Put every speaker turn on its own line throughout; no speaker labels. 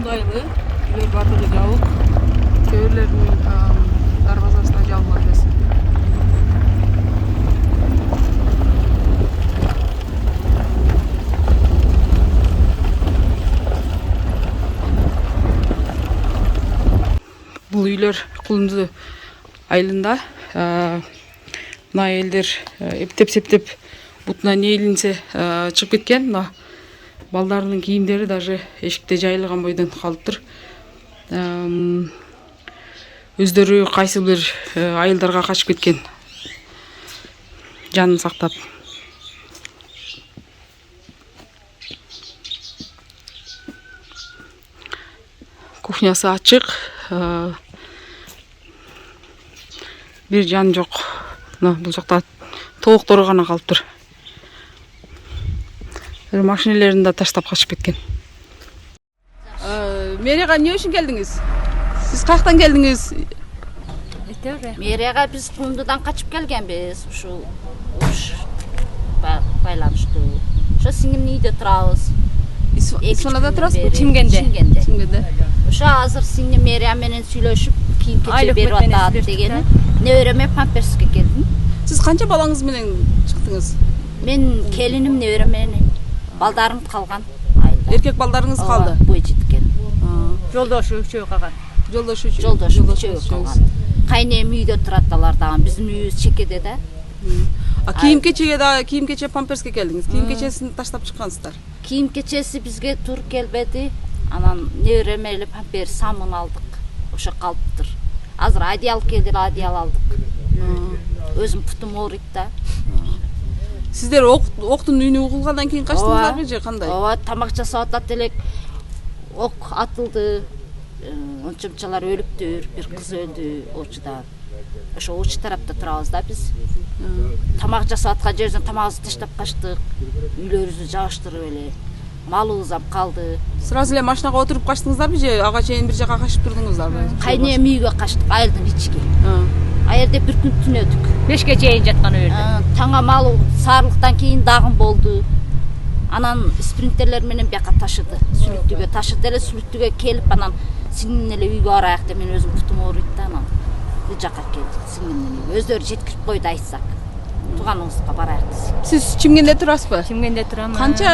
Кулундайлы, үйлер бардығы жабық. Көйлердің дарбазасына жабылған десе. Бұл үйлер Кулунду айылында. Мына елдер ептеп-септеп бұтына нейілінсе шығып кеткен. Балдарының киімдері даже ешікте жайылған бойдан қалып тұр. Өздері қайсы бір айылдарға қашып кеткен. Жанын сақтап. Кухнясы açık. Bir жан жоқ. Бұл жақта толықтары ғана қалып тұр. Машинелерін де таштап қашып кеткен. Мерияға не үшін келдіңіз? Сіз қаяқтан келдіңіз?
Мерияға біз Кулундудан қашып келгенбіз. Ушу байланышты. Ушу сіңімнің үйде тұрамыз.
Сонада тұрасыз?
Чимгенде. Ушу азыр сіңім Мерия менен сүйлөшүп, кийим кече берип атат дегени. Небереме памперске келдим.
Сіз қанша балаңыз менен шықтыңыз?
Мен келиним небеременен. Балдарым қалған.
Еркек балдарыңыз қалды?
Бой жеткен.
Жолдошу үшеу қалған.
Жолдошу
үшеу қалған. Кайнем үйде тұраталар дагы. Биздин үйүбүз чекеде да.
Кийим кече памперске келдиңиз. Кийим кечесин таштап чыккансыздар.
Кийим кечеси бизге тур келбеди. Анан неберемели памперс самын алдык. Ошо калыптыр. Азыр одеял келди, одеял алдык. Өзүм путум ооруйт да.
Сиздер октун үнү угулгандан кийин качтыңыздарбы же кандай?
Ооба, тамак жасап атат элек. Ок атылды. Ончомчалар өлүптүр, бир кыз өлдү Очудан. Ошо Очу тарапта турабыз да биз. Тамак жасап аткан жерден тамагыбызды таштап качтык. Үйлөрүбүздү жабыштырып эле. Малыбыз ап калды.
Сразу эле машинага отуруп качтыңыздарбы же ага чейин бир жака качып турдуңуздарбы?
Кайнем үйгө качтык, айылдын ичиге. Аерде бир күн түнөдүк.
5ке чейин жаткан өрдү.
Таңга мал саарылыктан кийин дагым болду. Анан спринтерлер менен бияка ташыды. Сүлүктүгө ташыды эле, сүлүктүгө келип анан сиңдим эле үйгө барайык деп мен өзүм путум ооруйт да анан. Бул жака келдик сиңдимдин үйгө. Өздөрү жеткирип койду айтсак. Тууганыңызга барайык десек.
Сиз Чимгенде турасызбы?
Чимгенде турам.
Канча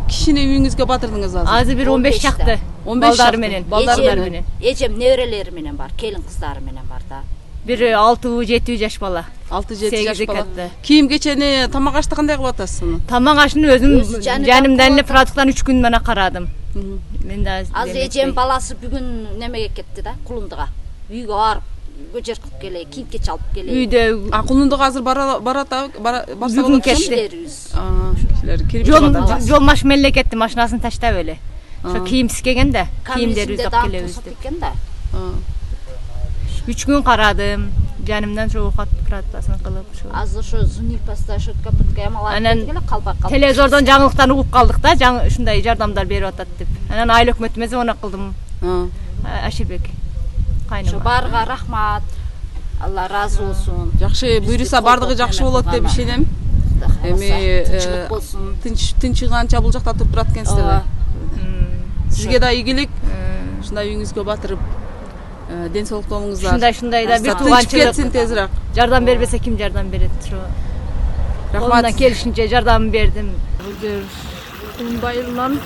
кишини үйүңүзгө батырдыңыз азыр?
Азыр бир 15 чакты.
15
балдары менен.
Балдары менен.
Эжем неберелери менен бар, келин кыздары менен бар да.
Бир 6-7 жаш бала.
6-7 жаш бала. Кийим кечени, тамак ашты кандай кылып атасыз аны?
Тамак ашты өзүм жанымдан эле продукттан 3 күн мана карадым. Мен да
азыр эжем баласы бүгүн немеге кетти да, Кулундуга. Үйгө барып көчөр кылып келе, кийим кеч алып келе.
Үйдө
Кулундуга азыр барса
бүгүн кетти.
Кишилер кирип жатат.
Жол машинеле кетти, машинасын таштап эле. Ошо кийимсиз келген да, кийимдерибизди алып келебиз деп. 3 күн карадым. Жанымдан ошо оокат продуктасын кылып ошо.
Азыр ошо зунипаста ошотка бүткө амалат келе калбак калды.
Телевизордон жаңылыктан угуп калдык да, ушундай жардамдар берип атат деп. Анан айыл өкмөтүмө звонок кылдым. Аширбек кайным.
Ошо барга рахмат. Алла разы болсун.
Жакшы, буйруса бардыгы жакшы болот деп ишенем. Эми
тынччылык болсун.
Тынчыганча бул жакта туруп турат экенсиздер да. Сизге да ийгилик. Ушундай үйүңүзгө батырып ден соолуктуңуздар.
Ушундай да бир тууганчылык
кетсин тезирээк.
Жардам бербесе ким жардам берет? Ошо. Рахмат. Келишинче жардам бердим.
Бул жер Кулунду айылынан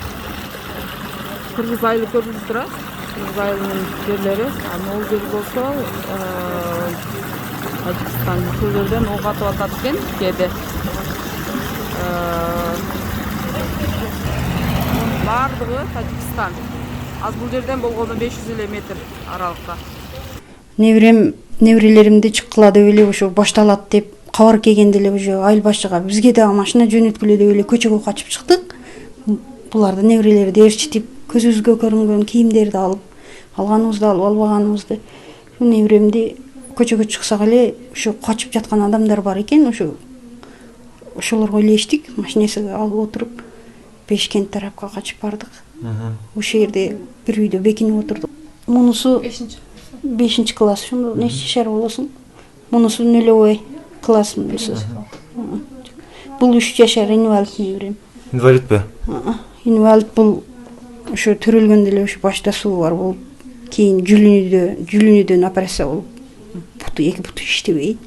Кыргыз айылы көрүнүп турат. Кыргыз айылынын жерлери. Могул жер болсо Тажикстан ушул жерден ок атып атат экен кээде. Бардыгы Тажикстан. Az бул жерден болгону 500 эле метр аралыкта.
Неберелеримди чыккыла деп эле ошо башталат деп кабар келгенде эле уже айыл башчыга бизге да машина жөнөткүлө деп эле көчөгө качып чыктык. Буларды неберелерди ээрчитип көзүбүзгө көрүнгөн кийимдерди алып, алганыбызды алып, албаганыбызды. Шу неберемди көчөгө чыксак эле ошо качып жаткан адамдар бар экен, ошолорго илештик, машинеси алып отуруп Бешкент тарапка качып бардык. Ошол жерде бир үйдө бекинип отурдук. Мунусу 5 класс, ошондо нече жашар болосуң? Мунусу нөлөбөй класс мунусу. Бул 3 жашар инвалид неберем.
Инвалид бе?
Инвалид бул ошо төрөлгөндө эле ошо башта суу бар болуп, кийин жүлүнүүдөн операция болуп, эки буту иштебейт.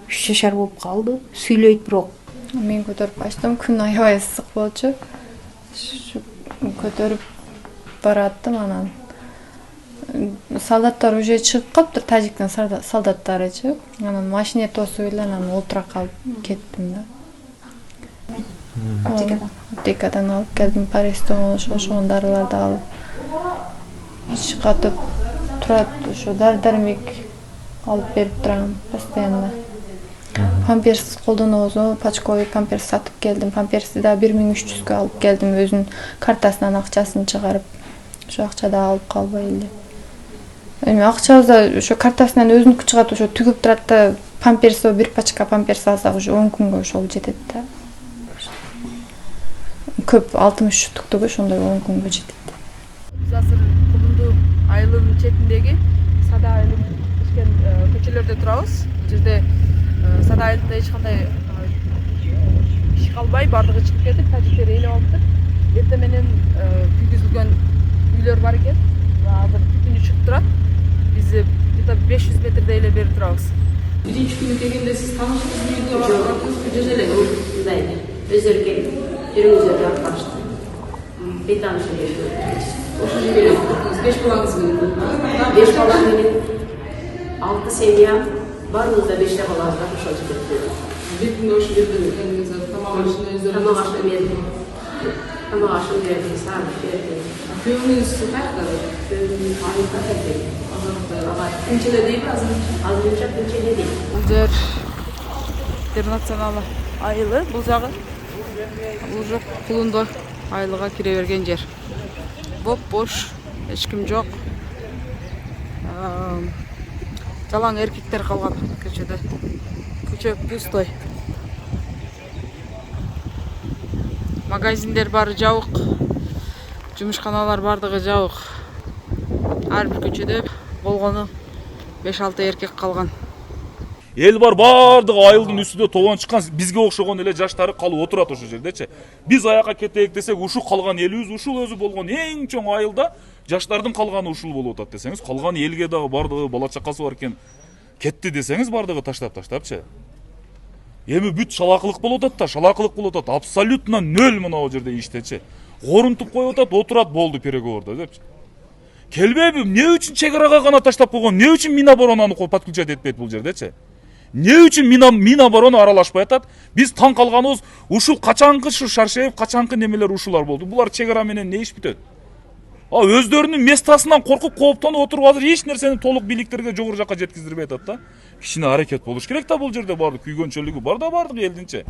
3 жашар болуп калды. Сүйлөйт бирок.
Мен көтөрүп ачтым, күн аябай ысык болчу. Көтөрүп бараттым, анан солдаттар уже чыгып калыптыр, тажиктин солдаттарычы. Анан машине тосуп эле анан олтура калып кеттим да. Аптекадан алып келдим, парестон ошон дарыларды алып. Ич катып турат, ошо дары-дармек алып берип турам постоянно. Памперс колдонобузбу, пачковый памперс сатып келдим. Памперсти да 1300 алып келдим, өзүнүн картасынан акчасын чыгарып. Ошо акчада алып калбай эле. Эми акчабызда ошо картасынан өзүнүкү чыгат, ошо түгүп турат да, памперс бир пачка памперс алсак уже 10 күнгө ошол жетет да. Көп 60 шуттуктугу ошондой 10 күнгө жетет.
Биз азыр Кулунду айылынын четиндеги Сада айылын ишкен көчөлөрдө турабыз. Бул жерде Сада айылында эч кандай иш калбай, бардыгы чыгып кетип, тажиктер ээлеп алыптыр. Эртең менен күйгүзүлгөн үйлөр бар экен. Азыр түтүнү чыгып турат. Биз где-то 500 метрдей эле бери турабыз. Биринчи күнү келгенде сиз таанышыңыз үйүндө барып жүз эле.
Мындай өздөрү келип, жүрүңүздөр деп калышты. Бейтаныш эле.
Ошо жерге 5 балаңыз менен.
5 бала менен 6 семья, баарыбыз да 5 балабыз бар ошол жерде.
Бир күндө ошо жерде кеңиз тамак ашын өздөрү.
Тамак ашын бердим. Тамак ашын бердим, саат бердим.
Күйөөңүз каякта?
Күйөөм айылда кетти.
Кынчеле дейби азыр?
Азырынча кынчеле дейт.
Бул жер интернационал айылы, бул жагы. Бул жок Кулунду айылга кире берген жер. Бош, эч ким жок. Жалаң эркектер калган көчөдө. Көчө пустой. Магазиндер бары жабык. Жумушканалар бардыгы жабык. Ар бир көчөдө болгону 5-6 эркек калган.
Эл бар бардыгы айылдын үстүндө тоон чыккан, бизге окшогон эле жаштары калып отурат ошол жердечи. Биз аяка кетейик десек, ушул калган элибиз ушул өзү болгон эң чоң айылда жаштардын калганы ушул болуп атат десеңиз, калган элге дагы бардыгы бала чакасы бар экен. Кетти десеңиз, бардыгы таштапчы. Эми бүт шалакылык болуп атат да, шалакылык болуп атат. Абсолютно нөл мына жерде иштечи. Горунтуп коюп атат, отурат болду переговордо депчи. Келбейби, эмне үчүн чек арага гана таштап койгон, эмне үчүн Миноборону подключать этпейт бул жердечи? Эмне үчүн Миноборону аралашпай атат? Биз таң калганыбыз ушул качанкы Шаршеев, качанкы немелер ушулар болду. Булар чек ара менен не иш бүтөт? Өздөрүнүн местасынан коркуп кооптонуп отуруп азыр эч нерсени толук бийликтерге жогору жакка жеткиздирбей атат да. Кичине аракет болуш керек да бул жерде, барды күйгөнчөлүгү бар да бардык элдинче.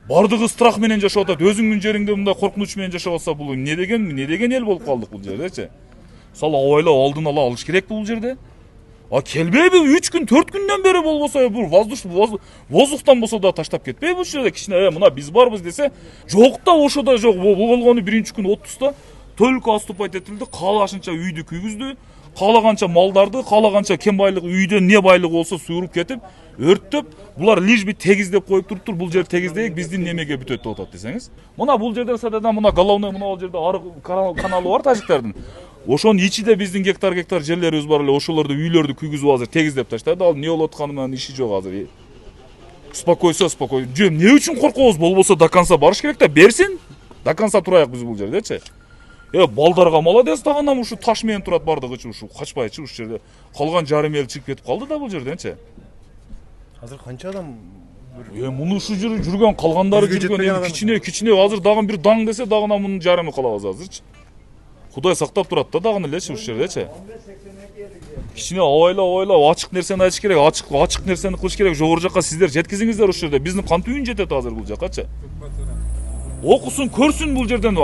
Бардыгы страх менен жашап атат. Өзүңдүн жериңде мындай коркунуч менен жашап атса, бул эмне деген эл болуп калдык бул жердечи? Сал абайлап алдын ала алыш керек бул жерде. Келбейби 3 күн 4 күндөн бери болбосо, бул воздухтан болсо да таштап кетпейби бул жерде? Кичине мына биз барбыз десе, жок да ошода жок. Бул болгону биринчи күн отпуста только отступать этилди, каалашынча үйдү күйгүздү, каалаганча малдарды, каалаганча кем байлык үйдө не байлык болсо суйруп кетип, өрттөп, булар лишь би тегиздеп коюп туруптур, бул жер тегиздейик, биздин немеге бүтөт деп атат десеңиз. Мына бул жерден сададан мына головной мына бул жерде арык каналы бар тажиктердин. Ошонун ичинде биздин гектар жерлерибиз бар эле, ошолордо үйлөрдү күйгүзүп азыр тегиздеп таштады. Ал эмне болуп атканын иши жок азыр. Спокойно. Эмне үчүн коркобуз? Болбосо до конца барыш керек да, берсин. До конца турайык биз бул жердечи. Балдарга молодец дагы, ушу таш менен турат бардыгычы, ушу качпайчы ушул жерде. Калган жарым эл чыгып кетип калды да бул жерденчи.
Азыр канча адам?
Муну ушу жүргөн калгандары жүргөн кичине азыр дагы бир даң десе дагы мунун жарымы калабыз азырчы. Кудай сактап турат да дагы элечи ушул жердечи. Кичине абайлап ачык нерсени айтыш керек, ачык нерсени кылыш керек. Жогору жакка сиздер жеткизиңиздер ушул жерде. Биздин кантип үйүн жетет азыр бул жаккачы. Окусун, көрсүн бул жерден.